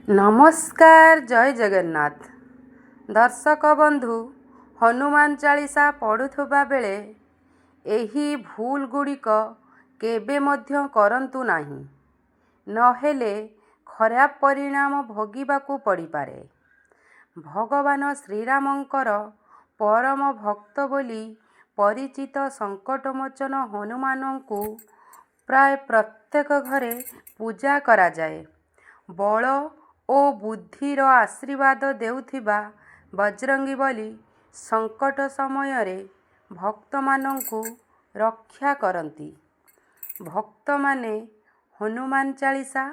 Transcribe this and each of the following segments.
ନମସ୍କାର, ଜୟ ଜଗନ୍ନାଥ। ଦର୍ଶକ ବନ୍ଧୁ, ହନୁମାନ ଚାଳିଶା ପଢ଼ୁଥିବା ବେଳେ ଏହି ଭୁଲ ଗୁଡ଼ିକ କେବେ ମଧ୍ୟ କରନ୍ତୁ ନାହିଁ, ନହେଲେ ଖରାପ ପରିଣାମ ଭୋଗିବାକୁ ପଡ଼ିପାରେ। ଭଗବାନ ଶ୍ରୀରାମଙ୍କର ପରମ ଭକ୍ତ ବୋଲି ପରିଚିତ ସଙ୍କଟମୋଚନ ହନୁମାନଙ୍କୁ ପ୍ରାୟ ପ୍ରତ୍ୟେକ ଘରେ ପୂଜା କରାଯାଏ। ବଳ ଓ ବୁଦ୍ଧିର ଆଶୀର୍ବାଦ ଦେଉଥିବା ବଜରଙ୍ଗବଲି ସଙ୍କଟ ସମୟରେ ଭକ୍ତମାନଙ୍କୁ ରକ୍ଷା କରନ୍ତି। ଭକ୍ତମାନେ ହନୁମାନ ଚାଳିଶା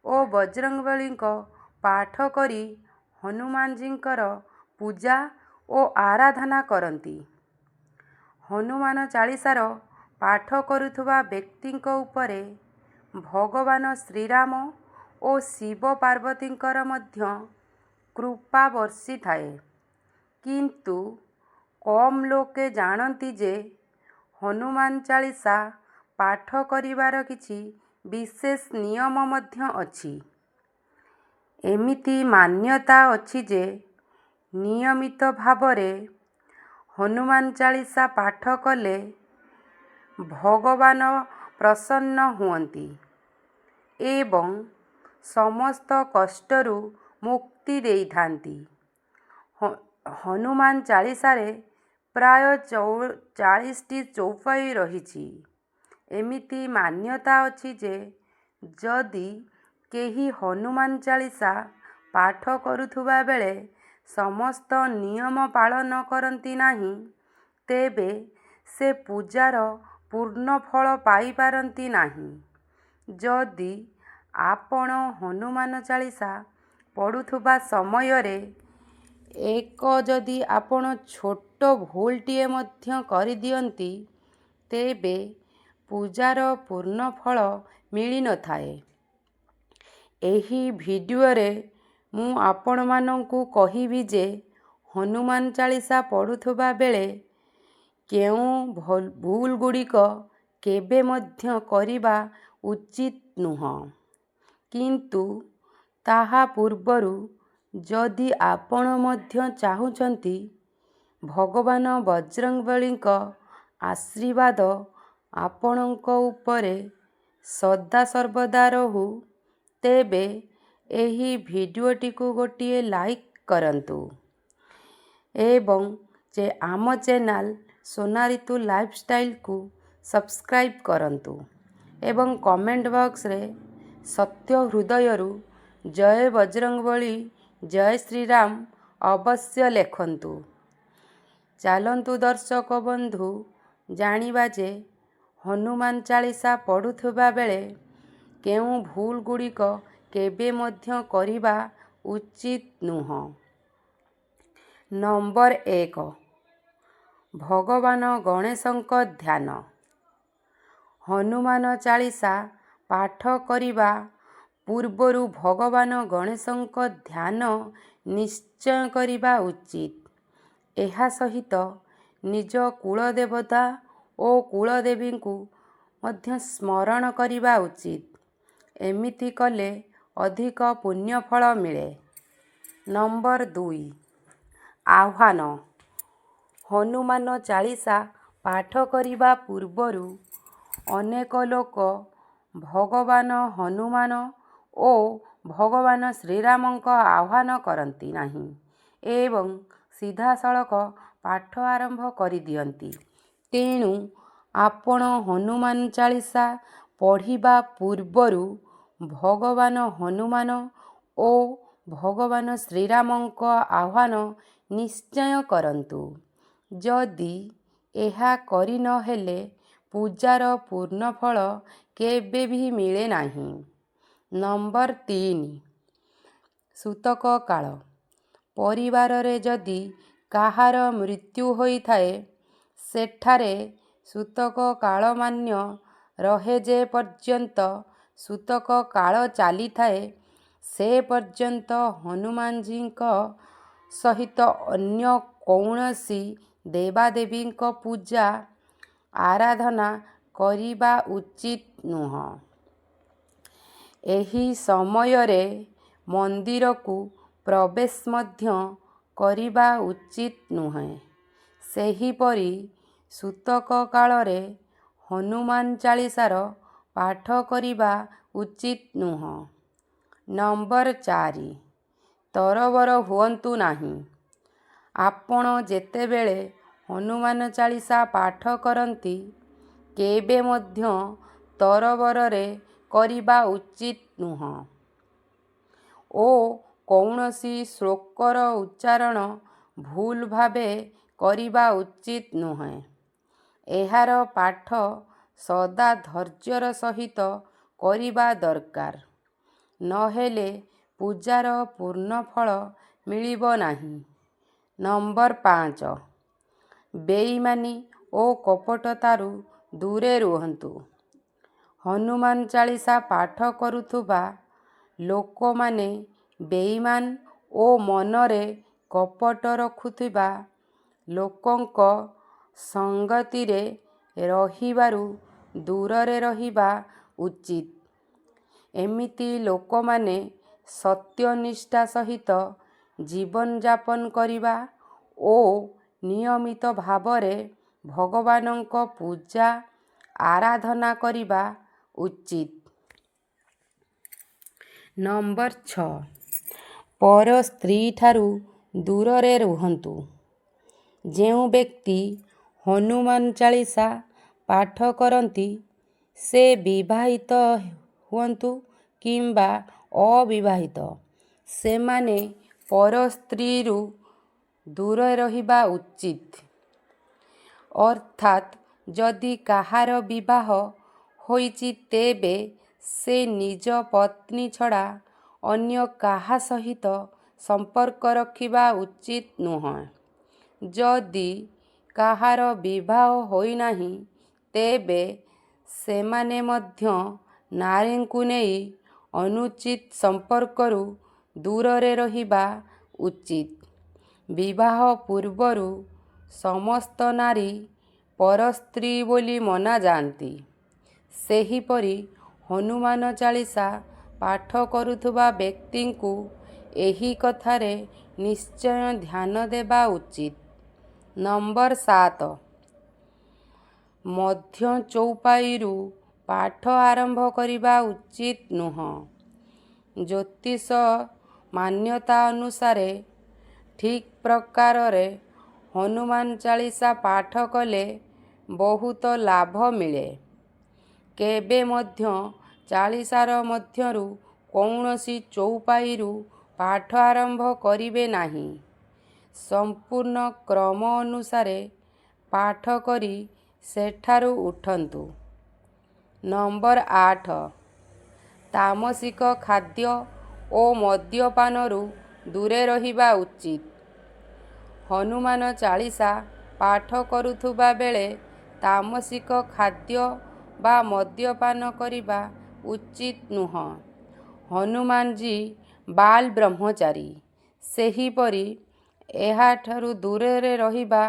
ଓ ବଜରଙ୍ଗବଲିଙ୍କ ପାଠ କରି ହନୁମାନଜୀଙ୍କର ପୂଜା ଓ ଆରାଧନା କରନ୍ତି। ହନୁମାନ ଚାଳିଶାର ପାଠ କରୁଥିବା ବ୍ୟକ୍ତିଙ୍କ ଉପରେ ଭଗବାନ ଶ୍ରୀରାମ ଓ ଶିବ ପାର୍ବତୀଙ୍କର ମଧ୍ୟ କୃପା ବର୍ଷିଥାଏ। କିନ୍ତୁ କମ୍ ଲୋକେ ଜାଣନ୍ତି ଯେ ହନୁମାନ ଚାଳିଶା ପାଠ କରିବାର କିଛି ବିଶେଷ ନିୟମ ମଧ୍ୟ ଅଛି। ଏମିତି ମାନ୍ୟତା ଅଛି ଯେ ନିୟମିତ ଭାବରେ ହନୁମାନ ଚାଳିଶା ପାଠ କଲେ ଭଗବାନ ପ୍ରସନ୍ନ ହୁଅନ୍ତି ଏବଂ ସମସ୍ତ କଷ୍ଟରୁ ମୁକ୍ତି ଦେଇଥାନ୍ତି। ହନୁମାନ ଚାଳିଶାରେ ପ୍ରାୟ 40ଟି ଚୌପାଇ ରହିଛି। ଏମିତି ମାନ୍ୟତା ଅଛି ଯେ ଯଦି କେହି ହନୁମାନ ଚାଳିଶା ପାଠ କରୁଥିବା ବେଳେ ସମସ୍ତ ନିୟମ ପାଳନ କରନ୍ତି ନାହିଁ, ତେବେ ସେ ପୂଜାର ପୂର୍ଣ୍ଣ ଫଳ ପାଇପାରନ୍ତି ନାହିଁ। ଯଦି ଆପଣ ହନୁମାନ ଚାଳିଶା ପଢ଼ୁଥିବା ସମୟରେ ଯଦି ଆପଣ ଛୋଟ ଭୁଲଟିଏ ମଧ୍ୟ କରିଦିଅନ୍ତି, ତେବେ ପୂଜାର ପୂର୍ଣ୍ଣ ଫଳ ମିଳିନଥାଏ। ଏହି ଭିଡ଼ିଓରେ ମୁଁ ଆପଣମାନଙ୍କୁ କହିବି ଯେ ହନୁମାନ ଚାଳିଶା ପଢ଼ୁଥିବା ବେଳେ କେଉଁ ଭୁଲ ଗୁଡ଼ିକ କେବେ ମଧ୍ୟ କରିବା ଉଚିତ ନୁହେଁ। କିନ୍ତୁ ତାହା ପୂର୍ବରୁ ଯଦି ଆପଣ ମଧ୍ୟ ଚାହୁଁଛନ୍ତି ଭଗବାନ ବଜରଙ୍ଗବଲିଙ୍କ ଆଶୀର୍ବାଦ ଆପଣଙ୍କ ଉପରେ ସଦାସର୍ବଦା ରହୁ, ତେବେ ଏହି ଭିଡ଼ିଓଟିକୁ ଗୋଟିଏ ଲାଇକ୍ କରନ୍ତୁ ଏବଂ ଆମ ଚ୍ୟାନେଲ ସୋନାରିତୁ ଲାଇଫଷ୍ଟାଇଲକୁ ସବସ୍କ୍ରାଇବ୍ କରନ୍ତୁ ଏବଂ କମେଣ୍ଟ ବକ୍ସରେ ସତ୍ୟ ହୃଦୟରୁ ଜୟ ବଜରଙ୍ଗବଲି, ଜୟ ଶ୍ରୀରାମ ଅବଶ୍ୟ ଲେଖନ୍ତୁ। ଚାଲନ୍ତୁ ଦର୍ଶକ ବନ୍ଧୁ, ଜାଣିବା ଯେ ହନୁମାନ ଚାଳିଶା ପଢ଼ୁଥିବା ବେଳେ କେଉଁ ଭୁଲ ଗୁଡ଼ିକ କେବେ ମଧ୍ୟ କରିବା ଉଚିତ ନୁହେଁ। ନମ୍ବର 1, ଭଗବାନ ଗଣେଶଙ୍କ ଧ୍ୟାନ। ହନୁମାନ ଚାଳିଶା ପାଠ କରିବା ପୂର୍ବରୁ ଭଗବାନ ଗଣେଶଙ୍କ ଧ୍ୟାନ ନିଶ୍ଚୟ କରିବା ଉଚିତ। ଏହା ସହିତ ନିଜ କୁଳଦେବତା ଓ କୁଳଦେବୀଙ୍କୁ ମଧ୍ୟ ସ୍ମରଣ କରିବା ଉଚିତ। ଏମିତି କଲେ ଅଧିକ ପୁଣ୍ୟ ଫଳ ମିଳେ। ନମ୍ବର 2, ଆହ୍ୱାନ। ହନୁମାନ ଚାଳିଶା ପାଠ କରିବା ପୂର୍ବରୁ ଅନେକ ଲୋକ ଭଗବାନ ହନୁମାନ ଓ ଭଗବାନ ଶ୍ରୀରାମଙ୍କ ଆହ୍ୱାନ କରନ୍ତି ନାହିଁ ଏବଂ ସିଧାସଳଖ ପାଠ ଆରମ୍ଭ କରିଦିଅନ୍ତି। ତେଣୁ ଆପଣ ହନୁମାନ ଚାଳିଶା ପଢ଼ିବା ପୂର୍ବରୁ ଭଗବାନ ହନୁମାନ ଓ ଭଗବାନ ଶ୍ରୀରାମଙ୍କ ଆହ୍ୱାନ ନିଶ୍ଚୟ କରନ୍ତୁ। ଯଦି ଏହା କରିନହେଲେ ପୂଜାର ପୂର୍ଣ୍ଣ ଫଳ କେବେ ବି ମିଳେ ନାହିଁ। ନମ୍ବର 3, ସୂତକ କାଳ। ପରିବାରରେ ଯଦି କାହାର ମୃତ୍ୟୁ ହୋଇଥାଏ, ସେଠାରେ ସୂତକ କାଳମାନ୍ୟ ରହେ। ଯେ ପର୍ଯ୍ୟନ୍ତ ସୂତକ କାଳ ଚାଲିଥାଏ, ସେ ପର୍ଯ୍ୟନ୍ତ ହନୁମାନଜୀଙ୍କ ସହିତ ଅନ୍ୟ କୌଣସି ଦେବାଦେବୀଙ୍କ ପୂଜା ଆରାଧନା କରିବା ଉଚିତ ନୁହେଁ। ଏହି ସମୟରେ ମନ୍ଦିରକୁ ପ୍ରବେଶ ମଧ୍ୟ କରିବା ଉଚିତ ନୁହେଁ। ସେହିପରି ସୂତକ କାଳରେ ହନୁମାନ ଚାଳିଶାର ପାଠ କରିବା ଉଚିତ ନୁହଁ। ନମ୍ବର 4, ତରବର ହୁଅନ୍ତୁ ନାହିଁ। ଆପଣ ଯେତେବେଳେ ହନୁମାନ ଚାଳିଶା ପାଠ କରନ୍ତି, କେବେ ମଧ୍ୟ ତରବରରେ କରିବା ଉଚିତ ନୁହଁ ଓ କୌଣସି ଶ୍ଲୋକର ଉଚ୍ଚାରଣ ଭୁଲ ଭାବେ କରିବା ଉଚିତ ନୁହେଁ। ଏହାର ପାଠ ସଦା ଧୈର୍ଯ୍ୟର ସହିତ କରିବା ଦରକାର, ନହେଲେ ପୂଜାର ପୂର୍ଣ୍ଣ ଫଳ ମିଳିବ ନାହିଁ। ନମ୍ବର 5, ବେଇମାନୀ ଓ କପଟତାରୁ ଦୂରେ ରୁହନ୍ତୁ। ହନୁମାନ ଚାଳିଶା ପାଠ କରୁଥିବା ଲୋକମାନେ ବେଇମାନ ଓ ମନରେ କପଟ ରଖୁଥିବା ଲୋକଙ୍କ ସଙ୍ଗତିରେ ରହିବାରୁ ଦୂରରେ ରହିବା ଉଚିତ। ଏମିତି ଲୋକମାନେ ସତ୍ୟନିଷ୍ଠା ସହିତ ଜୀବନଯାପନ କରିବା ଓ ନିୟମିତ ଭାବରେ ଭଗବାନଙ୍କ ପୂଜା ଆରାଧନା କରିବା ଉଚିତ। ନମ୍ବର 6, ପର ସ୍ତ୍ରୀଠାରୁ ଦୂରରେ ରୁହନ୍ତୁ। ଯେଉଁ ବ୍ୟକ୍ତି ହନୁମାନ ଚାଳିଶା ପାଠ କରନ୍ତି, ସେ ବିବାହିତ ହୁଅନ୍ତୁ କିମ୍ବା ଅବିବାହିତ, ସେମାନେ ପର ସ୍ତ୍ରୀରୁ ଦୂରରେ ରହିବା ଉଚିତ। ଅର୍ଥାତ୍ ଯଦି କାହାର ବିବାହ ହୋଇଛି, ତେବେ ସେ ନିଜ ପତ୍ନୀ ଛଡ଼ା ଅନ୍ୟ କାହା ସହିତ ସମ୍ପର୍କ ରଖିବା ଉଚିତ ନୁହେଁ। ଯଦି କାହାର ବିବାହ ହୋଇନାହିଁ, ତେବେ ସେମାନେ ମଧ୍ୟ ନାରୀଙ୍କୁ ନେଇ ଅନୁଚିତ ସମ୍ପର୍କରୁ ଦୂରରେ ରହିବା ଉଚିତ। ବିବାହ ପୂର୍ବରୁ ସମସ୍ତ ନାରୀ ପରସ୍ତ୍ରୀ ବୋଲି ମନାଯାନ୍ତି। ସେହିପରି ହନୁମାନ ଚାଳିଶା ପାଠ କରୁଥିବା ବ୍ୟକ୍ତିଙ୍କୁ ଏହି କଥାରେ ନିଶ୍ଚୟ ଧ୍ୟାନ ଦେବା ଉଚିତ। ନମ୍ବର 7, ମଧ୍ୟ ଚଉପାଇରୁ ପାଠ ଆରମ୍ଭ କରିବା ଉଚିତ ନୁହଁ। ଜ୍ୟୋତିଷ ମାନ୍ୟତା ଅନୁସାରେ ଠିକ୍ ପ୍ରକାରରେ ହନୁମାନ ଚାଳିଶା ପାଠ କଲେ ବହୁତ ଲାଭ ମିଳେ। କେବେ ମଧ୍ୟ ଚାଳିଶାର ମଧ୍ୟରୁ କୌଣସି ଚଉପାଇରୁ ପାଠ ଆରମ୍ଭ କରିବେ ନାହିଁ। ସମ୍ପୂର୍ଣ୍ଣ କ୍ରମ ଅନୁସାରେ ପାଠ କରି ସେଠାରୁ ଉଠନ୍ତୁ। ନମ୍ବର 8, ତାମସିକ ଖାଦ୍ୟ ଓ ମଦ୍ୟପାନରୁ ଦୂରେ ରହିବା ଉଚିତ। ହନୁମାନ ଚାଳିଶା ପାଠ କରୁଥିବା ବେଳେ ତାମସିକ ଖାଦ୍ୟ ବା ମଦ୍ୟପାନ କରିବା ଉଚିତ ନୁହଁ। ହନୁମାନଜୀ ବାଲ୍ ବ୍ରହ୍ମଚାରୀ, ସେହିପରି ଏହାଠାରୁ ଦୂରରେ ରହିବା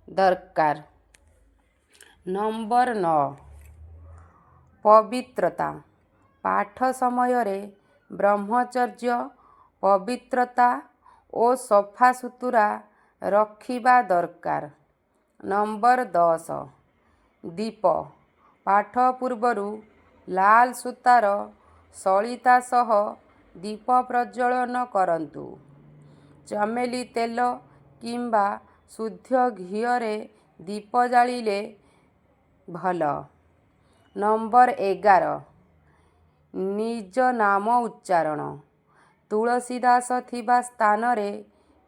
ଦରକାର। ନମ୍ବର 9, ପବିତ୍ରତା। ପାଠ ସମୟରେ ବ୍ରହ୍ମଚର୍ଯ୍ୟ, ପବିତ୍ରତା ଓ ସଫାସୁତୁରା ରଖିବା ଦରକାର। ନମ୍ବର 10, ଦୀପ। ପାଠ ପୂର୍ବରୁ ଲାଲ ସୂତାର ସଳିତା ସହ ଦୀପ ପ୍ରଜ୍ୱଳନ କରନ୍ତୁ। ଚମେଲି ତେଲ କିମ୍ବା ଶୁଦ୍ଧ ଘିଅରେ ଦୀପ ଜାଳିଲେ ଭଲ। ନମ୍ବର 11, ନିଜ ନାମ ଉଚ୍ଚାରଣ। ତୁଳସୀଦାସ ଥିବା ସ୍ଥାନରେ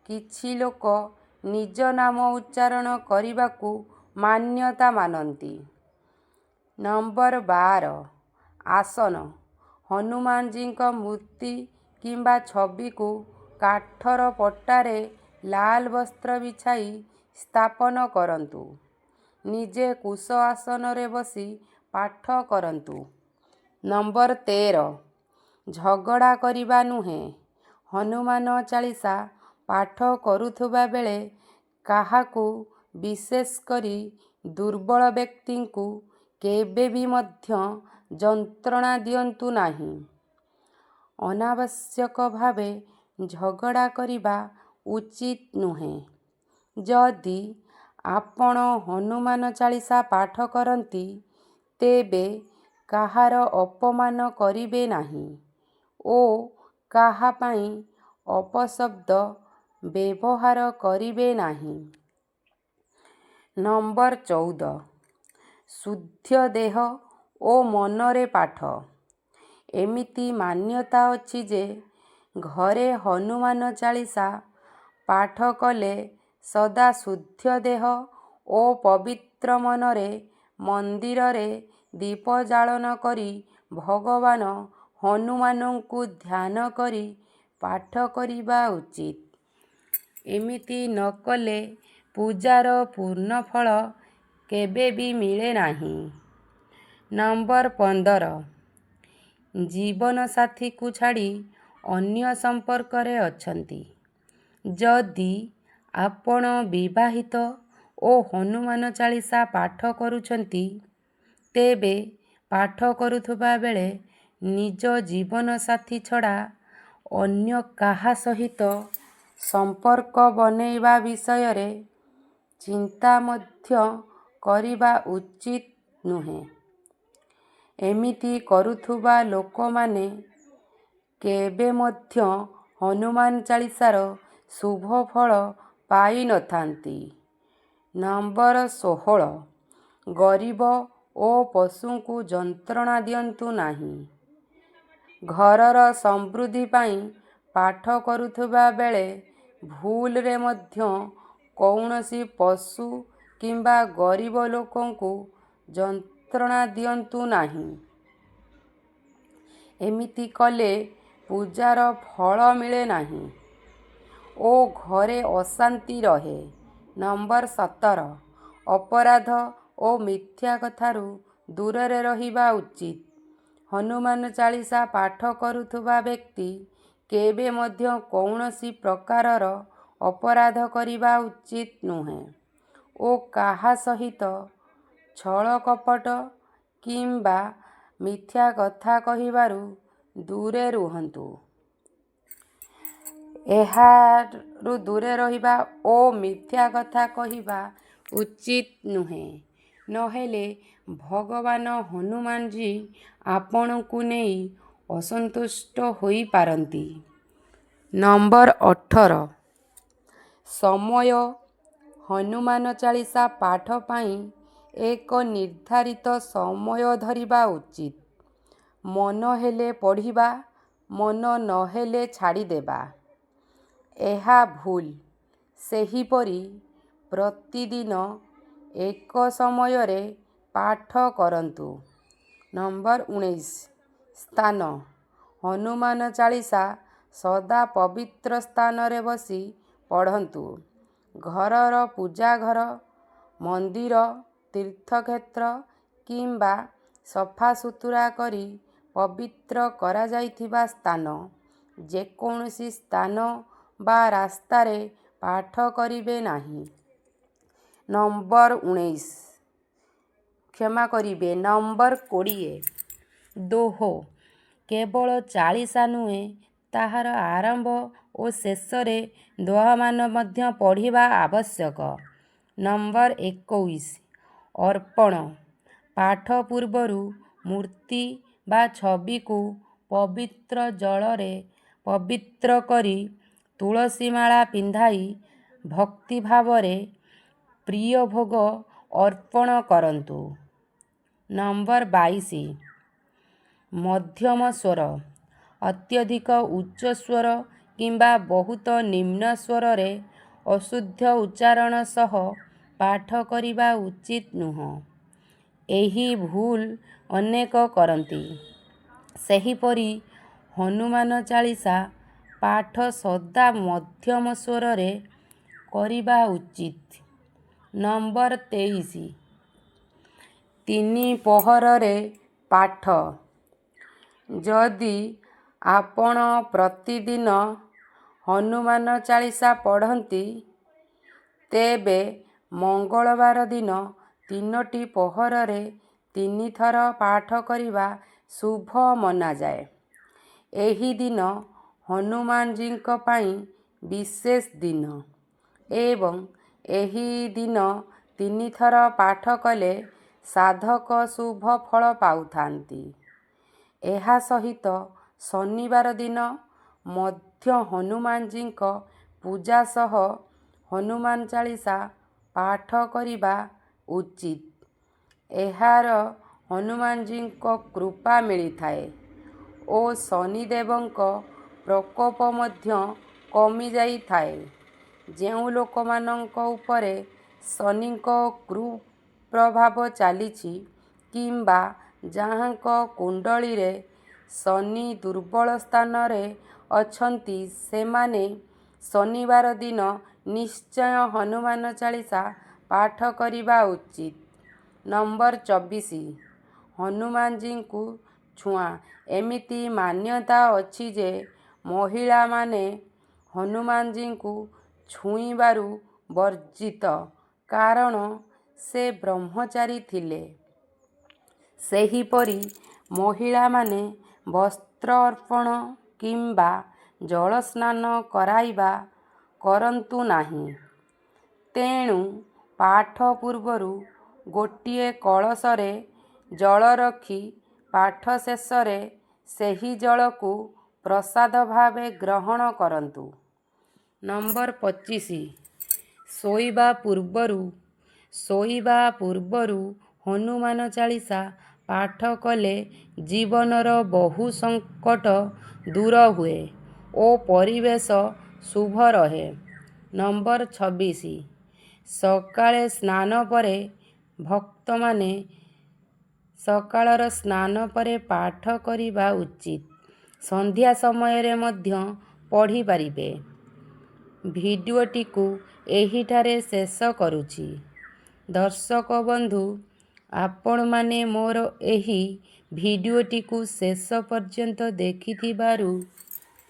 କିଛି ଲୋକ ନିଜ ନାମ ଉଚ୍ଚାରଣ କରିବାକୁ ମାନ୍ୟତା ମାନନ୍ତି। ନମ୍ବର 12, ଆସନ। ହନୁମାନଜୀଙ୍କ ମୂର୍ତ୍ତି କିମ୍ବା ଛବିକୁ କାଠର ପଟାରେ ଲାଲ ବସ୍ତ୍ର ବିଛାଇ ସ୍ଥାପନ କରନ୍ତୁ। ନିଜେ କୁଶ ଆସନରେ ବସି ପାଠ କରନ୍ତୁ। ନମ୍ବର 13, ଝଗଡ଼ା କରିବା ନୁହେଁ। ହନୁମାନ ଚାଳିଶା ପାଠ କରୁଥିବା ବେଳେ କାହାକୁ, ବିଶେଷ କରି ଦୁର୍ବଳ ବ୍ୟକ୍ତିଙ୍କୁ କେବେ ବି ମଧ୍ୟ ଯନ୍ତ୍ରଣା ଦିଅନ୍ତୁ ନାହିଁ। ଅନାବଶ୍ୟକ ଭାବେ ଝଗଡ଼ା କରିବା ଉଚିତ ନୁହେଁ। ଯଦି ଆପଣ ହନୁମାନ ଚାଳିଶା ପାଠ କରନ୍ତି ତେବେ କାହାର ଅପମାନ କରିବେ ନାହିଁ ଓ କାହା ପାଇଁ ଅପଶବ୍ଦ ବ୍ୟବହାର କରିବେ ନାହିଁ। ନମ୍ବର 14 ଶୁଦ୍ଧ ଦେହ ଓ ମନରେ ପାଠ। ଏମିତି ମାନ୍ୟତା ଅଛି ଯେ ଘରେ ହନୁମାନ ଚାଳିଶା ପାଠ କଲେ ସଦା ଶୁଦ୍ଧ ଦେହ ଓ ପବିତ୍ର ମନରେ ମନ୍ଦିରରେ ଦୀପ ଜାଳନ କରି ଭଗବାନ ହନୁମାନଙ୍କୁ ଧ୍ୟାନ କରି ପାଠ କରିବା ଉଚିତ। ଏମିତି ନ କଲେ ପୂଜାର ପୂର୍ଣ୍ଣ ଫଳ କେବେ ବି ମିଳେ ନାହିଁ। ନମ୍ବର 15 ଜୀବନସାଥୀକୁ ଛାଡ଼ି ଅନ୍ୟ ସମ୍ପର୍କରେ ଅଛନ୍ତି। ଯଦି ଆପଣ ବିବାହିତ ଓ ହନୁମାନ ଚାଳିଶା ପାଠ କରୁଛନ୍ତି ତେବେ ପାଠ କରୁଥିବା ବେଳେ ନିଜ ଜୀବନସାଥୀ ଛଡ଼ା ଅନ୍ୟ କାହା ସହିତ ସମ୍ପର୍କ ବନେଇବା ବିଷୟରେ ଚିନ୍ତା ମଧ୍ୟ କରିବା ଉଚିତ ନୁହେଁ। ଏମିତି କରୁଥିବା ଲୋକମାନେ କେବେ ମଧ୍ୟ ହନୁମାନ ଚାଳିଶାର ଶୁଭ ଫଳ ପାଇନଥାନ୍ତି। ନମ୍ବର 16 ଗରିବ ଓ ପଶୁଙ୍କୁ ଯନ୍ତ୍ରଣା ଦିଅନ୍ତୁ ନାହିଁ। ଘରର ସମୃଦ୍ଧି ପାଇଁ ପାଠ କରୁଥିବା ବେଳେ ଭୁଲରେ ମଧ୍ୟ କୌଣସି ପଶୁ କିମ୍ବା ଗରିବ ଲୋକଙ୍କୁ ଯନ୍ତ୍ରଣା ଦିଅନ୍ତୁ ନାହିଁ। ଏମିତି କଲେ ପୂଜାର ଫଳ ମିଳେ ନାହିଁ ଓ ଘରେ ଅଶାନ୍ତି ରହେ। ନମ୍ବର 17 ଅପରାଧ ଓ ମିଥ୍ୟା କଥାରୁ ଦୂରରେ ରହିବା ଉଚିତ। ହନୁମାନ ଚାଳିଶା ପାଠ କରୁଥିବା ବ୍ୟକ୍ତି କେବେ ମଧ୍ୟ କୌଣସି ପ୍ରକାରର ଅପରାଧ କରିବା ଉଚିତ ନୁହେଁ ଓ କାହା ସହିତ ଛଳ କପଟ କିମ୍ବା ମିଥ୍ୟା କଥା କହିବାରୁ ଦୂରେ ରୁହନ୍ତୁ। ଏହାରୁ ଦୂରେ ରହିବା ଓ ମିଥ୍ୟା କଥା କହିବା ଉଚିତ ନୁହେଁ। ନହେଲେ ଭଗବାନ ହନୁମାନଜୀ ଆପଣଙ୍କୁ ନେଇ ଅସନ୍ତୁଷ୍ଟ ହୋଇପାରନ୍ତି। ନମ୍ବର 18 ସମୟ ହନୁମାନ ଚାଳିଶା ପାଠ ପାଇଁ ଏକ ନିର୍ଦ୍ଧାରିତ ସମୟ ଧରିବା ଉଚିତ। ମନ ହେଲେ ପଢ଼ିବା, ମନ ନହେଲେ ଛାଡ଼ିଦେବା ଏହା ଭୁଲ। ସେହିପରି ପ୍ରତିଦିନ ଏକ ସମୟରେ ପାଠ କରନ୍ତୁ। ନମ୍ବର 19 ସ୍ଥାନ ହନୁମାନ ଚାଳିଶା ସଦା ପବିତ୍ର ସ୍ଥାନରେ ବସି ପଢ଼ନ୍ତୁ। ଘରର ପୂଜାଘର, ମନ୍ଦିର, ତୀର୍ଥକ୍ଷେତ୍ର କିମ୍ବା ସଫାସୁତୁରା କରି ପବିତ୍ର କରାଯାଇଥିବା ସ୍ଥାନ ଯେକୌଣସି ସ୍ଥାନ ବା ରାସ୍ତାରେ ପାଠ କରିବେ ନାହିଁ। ନମ୍ବର 20 ଦୋହ କେବଳ ଚାଳିଶା ନୁହେଁ ତାହାର ଆରମ୍ଭ ଓ ଶେଷରେ ଦୋହାମାନ ମଧ୍ୟ ପଢ଼ିବା ଆବଶ୍ୟକ। ନମ୍ବର 21 ଅର୍ପଣ ପାଠ ପୂର୍ବରୁ ମୂର୍ତ୍ତି ବା ଛବିକୁ ପବିତ୍ର ଜଳରେ ପବିତ୍ର କରି ତୁଳସୀ ମାଳା ପିନ୍ଧାଇ ଭକ୍ତିଭାବରେ ପ୍ରିୟ ଭୋଗ ଅର୍ପଣ କରନ୍ତୁ। ନମ୍ବର 22 ମଧ୍ୟମ ସ୍ୱର ଅତ୍ୟଧିକ ଉଚ୍ଚ ସ୍ୱର କିମ୍ବା ବହୁତ ନିମ୍ନ ସ୍ୱରରେ ଅଶୁଦ୍ଧ ଉଚ୍ଚାରଣ ସହ ପାଠ କରିବା ଉଚିତ ନୁହେଁ। ଏହି ଭୁଲ ଅନେକ କରନ୍ତି। ସେହିପରି ହନୁମାନ ଚାଳିଶା ପାଠ ସଦା ମଧ୍ୟମ ସ୍ୱରରେ କରିବା ଉଚିତ। ନମ୍ବର 23 ତିନି ପହରରେ ପାଠ ଯଦି ଆପଣ ପ୍ରତିଦିନ ହନୁମାନ ଚାଳିଶା ପଢ଼ନ୍ତି ତେବେ ମଙ୍ଗଳବାର ଦିନ 3ଟି ପହରରେ 3 ଥର ପାଠ କରିବା ଶୁଭ ମନାଯାଏ। ଏହି ଦିନ ହନୁମାନଜୀଙ୍କ ପାଇଁ ବିଶେଷ ଦିନ ଏବଂ ଏହି ଦିନ 3 ଥର ପାଠ କଲେ ସାଧକ ଶୁଭ ଫଳ ପାଉଥାନ୍ତି। ଏହା ସହିତ ଶନିବାର ଦିନ ମଧ୍ୟ ହନୁମାନଜୀଙ୍କ ପୂଜା ସହ ହନୁମାନ ଚାଳିଶା ପାଠ କରିବା ଉଚିତ। ଏହାର ହନୁମାନଜୀଙ୍କ କୃପା ମିଳିଥାଏ ଓ ଶନିଦେବଙ୍କ ପ୍ରକୋପ ମଧ୍ୟ କମିଯାଇଥାଏ। ଯେଉଁ ଲୋକମାନଙ୍କ ଉପରେ ଶନିଙ୍କ କୁପ୍ରଭାବ ଚାଲିଛି କିମ୍ବା ଯାହାଙ୍କ କୁଣ୍ଡଳୀରେ ଶନି ଦୁର୍ବଳ ସ୍ଥାନରେ ଅଛନ୍ତି ସେମାନେ ଶନିବାର ଦିନ ନିଶ୍ଚୟ ହନୁମାନ ଚାଳିଶା ପାଠ କରିବା ଉଚିତ। ନମ୍ବର 24 ହନୁମାନଜୀଙ୍କୁ ଛୁଆଁ। ଏମିତି ମାନ୍ୟତା ଅଛି ଯେ ମହିଳାମାନେ ହନୁମାନଜୀଙ୍କୁ ଛୁଇଁବାରୁ ବର୍ଜିତ କାରଣ ସେ ବ୍ରହ୍ମଚାରୀ ଥିଲେ। ସେହିପରି ମହିଳାମାନେ ବସ୍ତ୍ର ଅର୍ପଣ କିମ୍ବା ଜଳସ୍ନାନ କରାଇବା କରନ୍ତୁ ନାହିଁ। ତେଣୁ ପାଠ ପୂର୍ବରୁ ଗୋଟିଏ କଳସରେ ଜଳ ରଖି ପାଠ ଶେଷରେ ସେହି ଜଳକୁ ପ୍ରସାଦ ଭାବେ ଗ୍ରହଣ କରନ୍ତୁ। ନମ୍ବର 25 ଶୋଇବା ପୂର୍ବରୁ ହନୁମାନ ଚାଳିଶା ପାଠ କଲେ ଜୀବନର ବହୁ ସଙ୍କଟ ଦୂର ହୁଏ ଓ ପରିବେଶ ଶୁଭ ରହେ। ନମ୍ବର 26 ସକାଳେ ସ୍ନାନ ପରେ ଭକ୍ତମାନେ ସକାଳର ସ୍ନାନ ପରେ ପାଠ କରିବା ଉଚିତ। ସନ୍ଧ୍ୟା ସମୟରେ ମଧ୍ୟ ପଢ଼ିପାରିବେ। ଭିଡ଼ିଓଟିକୁ ଏହିଠାରେ ଶେଷ କରୁଛି। ଦର୍ଶକ ବନ୍ଧୁ, ଆପଣମାନେ ମୋର ଏହି ଭିଡ଼ିଓଟିକୁ ଶେଷ ପର୍ଯ୍ୟନ୍ତ ଦେଖିଥିବାରୁ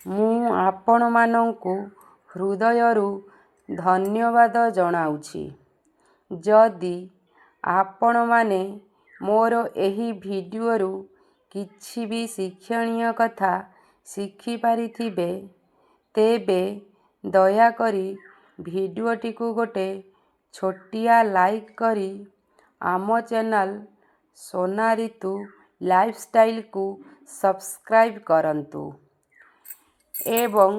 ମୁଁ ଆପଣମାନଙ୍କୁ ହୃଦୟରୁ ଧନ୍ୟବାଦ ଜଣାଉଛି। ଯଦି ଆପଣମାନେ ମୋର ଏହି ଭିଡ଼ିଓରୁ କିଛି ବି ଶିକ୍ଷଣୀୟ କଥା ଶିଖିପାରିଥିବେ ତେବେ ଦୟାକରି ଭିଡ଼ିଓଟିକୁ ଗୋଟେ ଛୋଟିଆ ଲାଇକ୍ କରି ଆମ ଚ୍ୟାନେଲ ସୋନାରିତୁ ଲାଇଫଷ୍ଟାଇଲକୁ ସବସ୍କ୍ରାଇବ୍ କରନ୍ତୁ ଏବଂ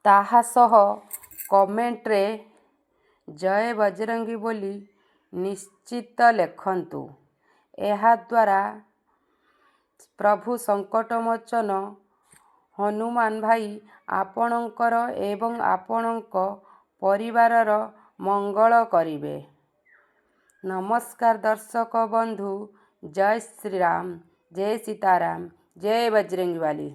ତାହା ସହ କମେଣ୍ଟରେ ଜୟ ବଜରଙ୍ଗୀ ବୋଲି ନିଶ୍ଚିତ ଲେଖନ୍ତୁ। ଏହାଦ୍ୱାରା ପ୍ରଭୁ ସଙ୍କଟମୋଚନ ହନୁମାନ ଭାଇ ଆପଣଙ୍କର ଏବଂ ଆପଣଙ୍କ ପରିବାରର ମଙ୍ଗଳ କରିବେ। ନମସ୍କାର ଦର୍ଶକ ବନ୍ଧୁ, ଜୟ ଶ୍ରୀରାମ, ଜୟ ସୀତାରାମ, ଜୟ ବଜରଙ୍ଗୀ ବାଲି।